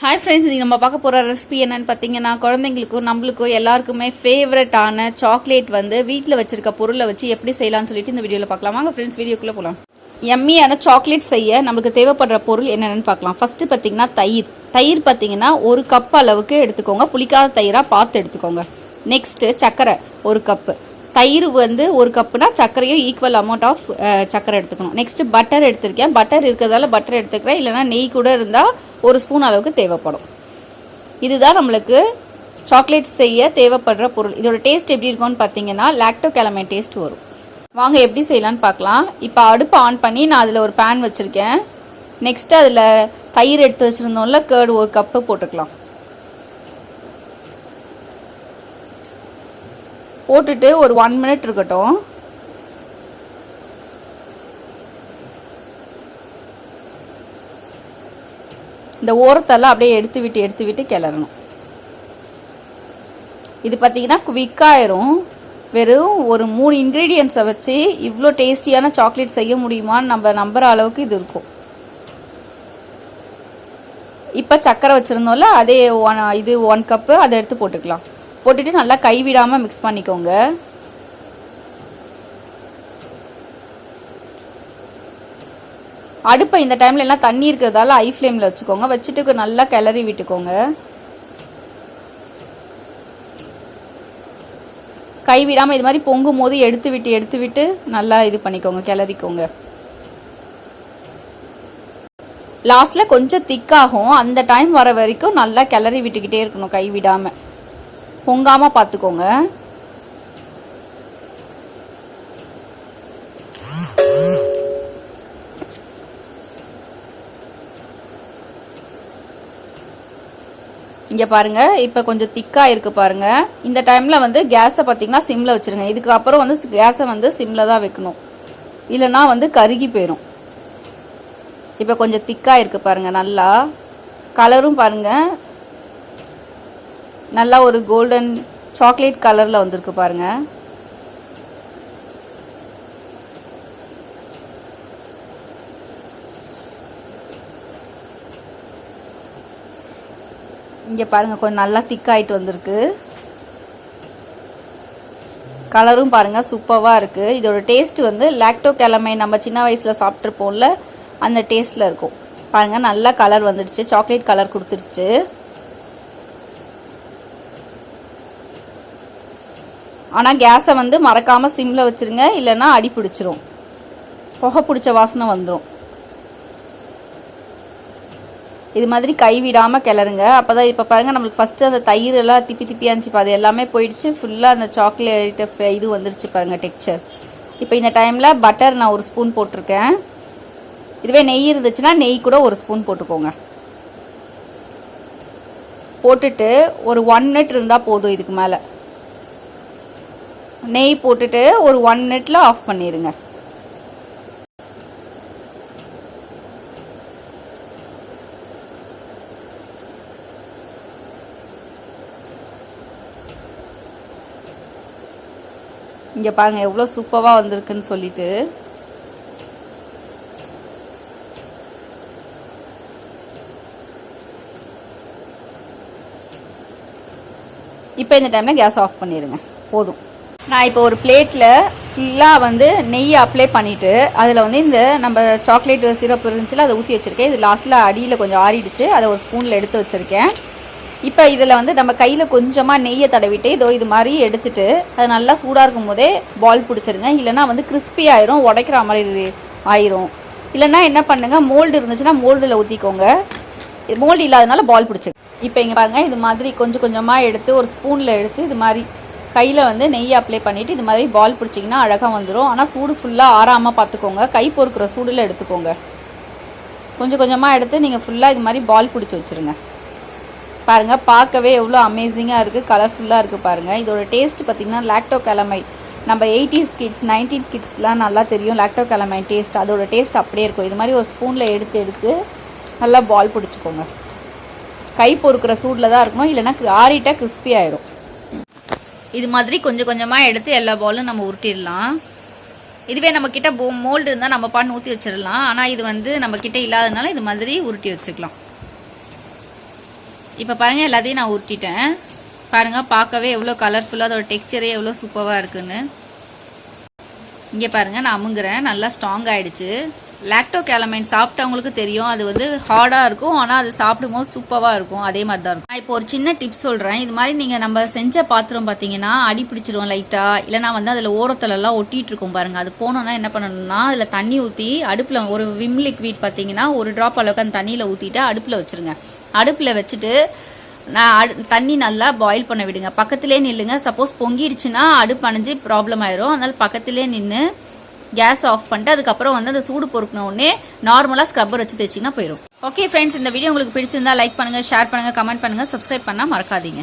Hi friends, இன்றைக்கி நம்ம பார்க்க போகிற ரெசிபி என்னன்னு பார்த்தீங்கன்னா, குழந்தைங்களுக்கும் நம்மளுக்கும் எல்லாருக்குமே ஃபேவரட்டான சாக்லேட் வந்து வீட்டில் வச்சிருக்க பொருளை வச்சு எப்படி செய்யலாம்னு சொல்லிட்டு இந்த வீடியோவில் பார்க்கலாம். வாங்க ஃப்ரெண்ட்ஸ், வீடியோக்குள்ளே போகலாம். எம்மியான சாக்லேட் செய்ய நம்மளுக்கு தேவைப்படுற பொருள் என்னென்னு பார்க்கலாம். ஃபஸ்ட்டு பார்த்தீங்கன்னா தயிர் பார்த்தீங்கன்னா 1 கப் அளவுக்கு எடுத்துக்கோங்க. புளிக்காத தயிராக பார்த்து எடுத்துக்கோங்க. நெக்ஸ்ட்டு சர்க்கரை 1 கப்பு. தயிர் வந்து 1 கப்புனா சர்க்கரையும் ஈக்குவல் அமௌண்ட் ஆஃப் சர்க்கரை எடுத்துக்கணும். நெக்ஸ்ட்டு பட்டர் எடுத்திருக்கேன். பட்டர் இருக்கிறதால பட்டர் எடுத்துக்கிறேன், இல்லைனா நெய் கூட இருந்தால் 1 ஸ்பூன் அளவுக்கு தேவைப்படும். இதுதான் நம்மளுக்கு சாக்லேட் செய்ய தேவைப்படுற பொருள். இதோட டேஸ்ட் எப்படி இருக்கும்னு பார்த்தீங்கன்னா லாக்டோகேலமைன் டேஸ்ட் வரும். வாங்க எப்படி செய்யலான்னு பார்க்கலாம். இப்போ அடுப்பு ஆன் பண்ணி நான் அதில் ஒரு பேன் வச்சுருக்கேன். நெக்ஸ்ட்டு அதில் தயிர் எடுத்து வச்சுருந்தோம்ல, கர்டு 1 கப்பு போட்டுக்கலாம். போட்டுட்டு ஒரு 1 மினிட் இருக்கட்டும். இந்த ஓரத்தெல்லாம் அப்படியே எடுத்து விட்டு கிளறணும். இது பார்த்தீங்கன்னா குவிக்காயிரும். வெறும் ஒரு 3 இன்க்ரீடியன்ஸை வச்சு இவ்வளோ டேஸ்டியான சாக்லேட் செய்ய முடியுமான்னு நம்ம நம்புகிற அளவுக்கு இது இருக்கும். இப்போ சர்க்கரை வச்சுருந்தோம்ல, அதே இது 1 கப்பு அதை எடுத்து போட்டுக்கலாம். போட்டுட்டு நல்லா கைவிடாமல் மிக்ஸ் பண்ணிக்கோங்க. அடுப்பை இந்த டைமில் எல்லாம் தண்ணி இருக்கிறதால ஹை ஃப்ளேமில் வச்சுக்கோங்க. வச்சுட்டு நல்லா கிளறி விட்டுக்கோங்க. கைவிடாமல் இது மாதிரி பொங்கும் போது எடுத்து விட்டு நல்லா இது பண்ணிக்கோங்க, கிளறிக்கோங்க. லாஸ்ட்டில் கொஞ்சம் திக்காகும். அந்த டைம் வர வரைக்கும் நல்லா கிளறி விட்டுக்கிட்டே இருக்கணும், கைவிடாமல். பொங்காமல் பார்த்துக்கோங்க. இங்கே பாருங்கள், இப்போ கொஞ்சம் திக்காக இருக்குது பாருங்கள். இந்த டைமில் வந்து கேஸை பார்த்தீங்கன்னா சிம்மில் வச்சுருங்க. இதுக்கப்புறம் வந்து கேஸை வந்து சிம்மில் தான் வைக்கணும், இல்லைன்னா வந்து கருகி போயிடும். இப்போ கொஞ்சம் திக்காக இருக்குது பாருங்கள். நல்லா கலரும் பாருங்கள், நல்லா ஒரு கோல்டன் சாக்லேட் கலரில் வந்திருக்கு பாருங்கள். இங்கே பாருங்கள், கொஞ்சம் நல்லா திக்காயிட்டு வந்திருக்கு. கலரும் பாருங்கள் சூப்பராக இருக்குது. இதோட டேஸ்ட் வந்து லாக்டோகேலமைன் நம்ம சின்ன வயசில் சாப்பிட்ருப்போம்ல, அந்த டேஸ்ட்டில் இருக்கும். பாருங்கள், நல்லா கலர் வந்துடுச்சு, சாக்லேட் கலர் கொடுத்துருச்சு. ஆனால் கேஸை வந்து மறக்காமல் சிம்மில் வச்சுருங்க, இல்லைன்னா அடி பிடிச்சிரும், புகை பிடிச்ச வாசனை வந்துடும். இது மாதிரி கைவிடாமல் கிளறுங்க. அப்போ தான் இப்போ பாருங்கள், நம்மளுக்கு ஃபஸ்ட்டு அந்த தயிர் எல்லாம் திப்பியாக இருந்துச்சு, அது எல்லாமே போயிடுச்சு. ஃபுல்லாக அந்த சாக்லேட் இது வந்துடுச்சு பாருங்கள், டெக்ஸ்சர். இப்போ இந்த டைமில் பட்டர் நான் 1 ஸ்பூன் போட்டிருக்கேன். இதுவே நெய் இருந்துச்சுன்னா நெய் கூட 1 ஸ்பூன் போட்டுக்கோங்க. போட்டுட்டு ஒரு 1 மினிட் இருந்தால் போதும். இதுக்கு மேலே நெய் போட்டுட்டு ஒரு 1 மினிட்ல ஆஃப் பண்ணிடுங்க. இங்கே பாருங்கள் எவ்வளோ சூப்பராக வந்திருக்குன்னு சொல்லிட்டு. இப்போ இந்த டைமில் கேஸ் ஆஃப் பண்ணிடுங்க, போதும். நான் இப்போ ஒரு பிளேட்டில் ஃபுல்லாக வந்து நெய் அப்ளை பண்ணிவிட்டு அதில் வந்து இந்த நம்ம சாக்லேட் சிரப் இருந்துச்சுல, அதை ஊற்றி வச்சுருக்கேன். இது லாஸ்ட்டில் அடியில் கொஞ்சம் ஆறிடுச்சு, அதை ஒரு ஸ்பூனில் எடுத்து வச்சுருக்கேன். இப்போ இதில் வந்து நம்ம கையில் கொஞ்சமாக நெய்யை தடவிட்டு இது மாதிரி எடுத்துகிட்டு அது நல்லா சூடாக இருக்கும் போதே பால் பிடிச்சிருங்க. இல்லைனா வந்து கிறிஸ்பி ஆயிரும், உடைக்கிற மாதிரி ஆயிரும். இல்லைன்னா என்ன பண்ணுங்கள், மோல்டு இருந்துச்சுன்னா மோல்டில் ஊற்றிக்கோங்க. மோல்டு இல்லாதனால பால் பிடிச்சிருக்கு. இப்போ இங்கே பாருங்கள், இது மாதிரி கொஞ்சம் கொஞ்சமாக எடுத்து ஒரு ஸ்பூனில் எடுத்து இது மாதிரி கையில் வந்து நெய் அப்ளை பண்ணிவிட்டு இது மாதிரி பால் பிடிச்சிங்கன்னா அழகாக வந்துடும். ஆனால் சூடு ஃபுல்லாக ஆறாமல் பார்த்துக்கோங்க, கை பொறுக்கிற சூடில் எடுத்துக்கோங்க. கொஞ்சம் கொஞ்சமாக எடுத்து நீங்கள் ஃபுல்லாக இது மாதிரி பால் பிடிச்சி வச்சுருங்க. பாருங்கள், பார்க்கவே எவ்வளோ அமேசிங்காக இருக்குது, கலர்ஃபுல்லாக இருக்குது பாருங்கள். இதோட டேஸ்ட் பார்த்திங்கன்னா லாக்டோகேலமைன் நம்ம 80s கிட்ஸ் 90s கிட்ஸ்லாம் நல்லா தெரியும் லாக்டோகேலமைன் டேஸ்ட். அதோட டேஸ்ட் அப்படியே இருக்கும். இது மாதிரி ஒரு ஸ்பூனில் எடுத்து நல்லா பால் பிடிச்சிக்கோங்க. கை பொறுக்கிற சூடில் தான் இருக்கணும், இல்லைன்னா ஆறிட்டால் கிறிஸ்பி ஆயிரும். இது மாதிரி கொஞ்சம் கொஞ்சமாக எடுத்து எல்லா பாலும் நம்ம உருட்டிடலாம். இதுவே நம்ம கிட்ட மோல்டு இருந்தால் நம்ம பாட்டு ஊற்றி வச்சிடலாம். ஆனால் இது வந்து நம்ம கிட்ட இல்லாதனால இது மாதிரி உருட்டி வச்சுக்கலாம். இப்போ பாருங்கள் எல்லாத்தையும் நான் உருட்டிட்டேன். பாருங்கள் பார்க்கவே எவ்வளோ கலர்ஃபுல்லாக அதோட டெக்ஸ்சரே எவ்வளோ சூப்பராக இருக்குன்னு. இங்கே பாருங்கள் நான் அமுங்குறேன், நல்லா ஸ்ட்ராங் ஆகிடுச்சு. லாக்டோ கேலமைன் சாப்பிட்டவங்களுக்கு தெரியும், அது வந்து ஹார்டாக இருக்கும், ஆனால் அது சாப்பிடும்போது சூப்பராக இருக்கும். அதே மாதிரி தான் இருக்கும். நான் இப்போ ஒரு சின்ன டிப்ஸ் சொல்கிறேன். இது மாதிரி நீங்கள் நம்ம செஞ்ச பாத்திரம் பார்த்தீங்கன்னா அடி பிடிச்சிடும் லைட்டாக, இல்லைனா வந்து அதில் ஓரத்துலலாம் ஒட்டிகிட்டு இருக்கும் பாருங்கள். அது போனோன்னா என்ன பண்ணணும்னா அதில் தண்ணி ஊற்றி அடுப்பில் ஒரு விம் லிக்விட் பார்த்தீங்கன்னா ஒரு ட்ராப் அளவுக்கு அந்த தண்ணியில் ஊற்றிட்டு அடுப்பில் வச்சுருங்க. அடுப்பில் வச்சுட்டு தண்ணி நல்லா பாயில் பண்ண விடுங்க. பக்கத்துலேயே நில்லுங்க. சப்போஸ் பொங்கிடுச்சுன்னா அடுப்பு அணைஞ்சு ப்ராப்ளம் ஆயிரும். அதனால பக்கத்துலேயே நின்று கேஸ் ஆஃப் பண்ணிட்டு அதுக்கப்புறம் வந்து அந்த சூடு பொறுக்கின உடனே நார்மலாக ஸ்க்ரப்பர் வச்சு தேய்ச்சிங்கன்னா போயிடும். ஓகே ஃப்ரெண்ட்ஸ், இந்த வீடியோ உங்களுக்கு பிடிச்சிருந்தா லைக் பண்ணுங்கள், ஷேர் பண்ணுங்கள், கமெண்ட் பண்ணுங்கள், சப்ஸ்கிரைப் பண்ணால் மறக்காதீங்க.